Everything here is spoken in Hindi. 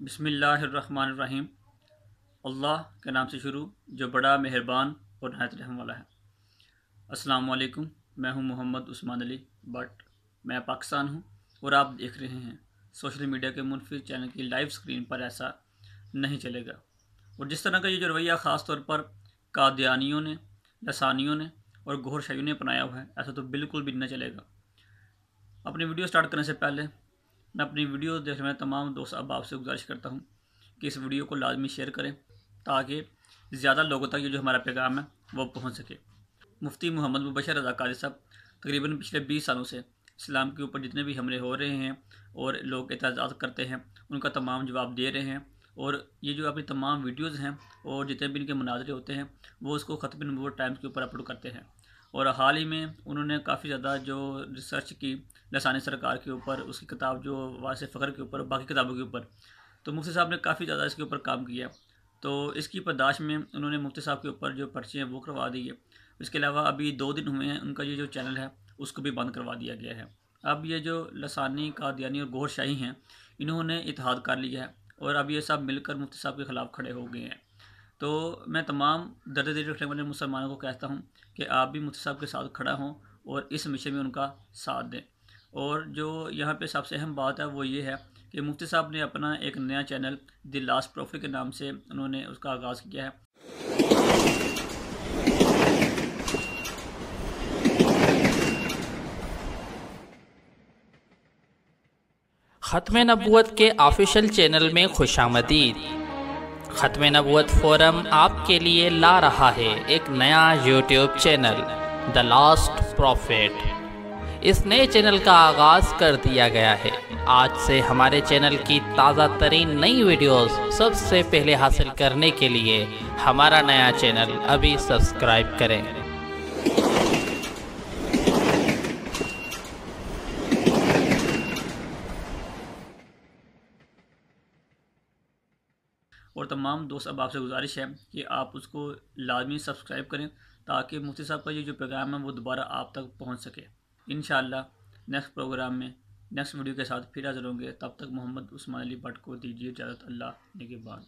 बिस्मिल्लाहिर्रहमानिर्रहीम। अल्लाह के नाम से शुरू जो बड़ा मेहरबान और नहायत रहम वाला है। अस्सलाम वालेकुम, मैं हूं मोहम्मद उस्मान अली बट मैं पाकिस्तान हूं और आप देख रहे हैं सोशल मीडिया के मुनफिद चैनल की लाइव स्क्रीन पर। ऐसा नहीं चलेगा। और जिस तरह का ये जो रवैया ख़ास तौर पर कादियानियों ने, लसानियों ने और गौहर शाहियों ने अपनाया हुआ है, ऐसा तो बिल्कुल भी नहीं चलेगा। अपनी वीडियो स्टार्ट करने से पहले मैं अपनी वीडियो देखने वाले तमाम दोस्त अहबाब से गुजारिश करता हूँ कि इस वीडियो को लाजमी शेयर करें ताकि ज़्यादा लोगों तक ये जो हमारा पैगाम है वो पहुँच सके। मुफ्ती मोहम्मद मुबशर रज़ा क़ारी साहब तकरीबन पिछले 20 सालों से इस्लाम के ऊपर जितने भी हमले हो रहे हैं और लोग एतराज़ात करते हैं उनका तमाम जवाब दे रहे हैं। और ये जो अपनी तमाम वीडियोज़ हैं और जितने भी इनके मुनाज़रे होते हैं वो उसको ख़त्म नबूवत टाइम्स के ऊपर अपलोड करते हैं। और हाल ही में उन्होंने काफ़ी ज़्यादा जो रिसर्च की लसानी सरकार के ऊपर, उसकी किताब जो वारिस फ़ख्र के ऊपर, बाकी किताबों के ऊपर, तो मुफ्ती साहब ने काफ़ी ज़्यादा इसके ऊपर काम किया। तो इसकी बर्दाश्त में उन्होंने मुफ्ती साहब के ऊपर जो पर्चे हैं वो करवा दी है। इसके अलावा अभी 2 दिन हुए हैं उनका ये जो चैनल है उसको भी बंद करवा दिया गया है। अब ये जो लसानी, कादियानी और गौहर शाही हैं इन्होंने इत्तेहाद कर लिया है और अब ये सब मिलकर मुफ्ती साहब के ख़िलाफ़ खड़े हो गए हैं। तो मैं तमाम दर्द दिल रखने वाले मुसलमानों को कहता हूँ कि आप भी मुफ्ती साहब के साथ खड़ा हों और इस मिशन में उनका साथ दें। और जो यहाँ पे सबसे अहम बात है वो ये है कि मुफ्ती साहब ने अपना एक नया चैनल द लास्ट प्रॉफिट के नाम से उन्होंने उसका आगाज़ किया है। ख़त्म नबूवत के ऑफिशियल चैनल में खुशामदीद। ख़त्म नबूवत फोरम आपके लिए ला रहा है एक नया YouTube channel the last profit. इस नए चैनल का आगाज़ कर दिया गया है। आज से हमारे चैनल की ताज़ा तरीन नई वीडियोस सबसे पहले हासिल करने के लिए हमारा नया चैनल अभी सब्सक्राइब करें। और तमाम दोस्त अब आपसे गुजारिश है कि आप उसको लाजमी सब्सक्राइब करें ताकि मुफ्ती साहब का ये जो प्रोग्राम है वो दोबारा आप तक पहुंच सके। इंशाअल्लाह नेक्स्ट प्रोग्राम में नेक्स्ट वीडियो के साथ फिर हाजिर होंगे। तब तक मोहम्मद उस्मान अली भट्ट को दीजिए इजाज़त। अल्लाह निगहबान।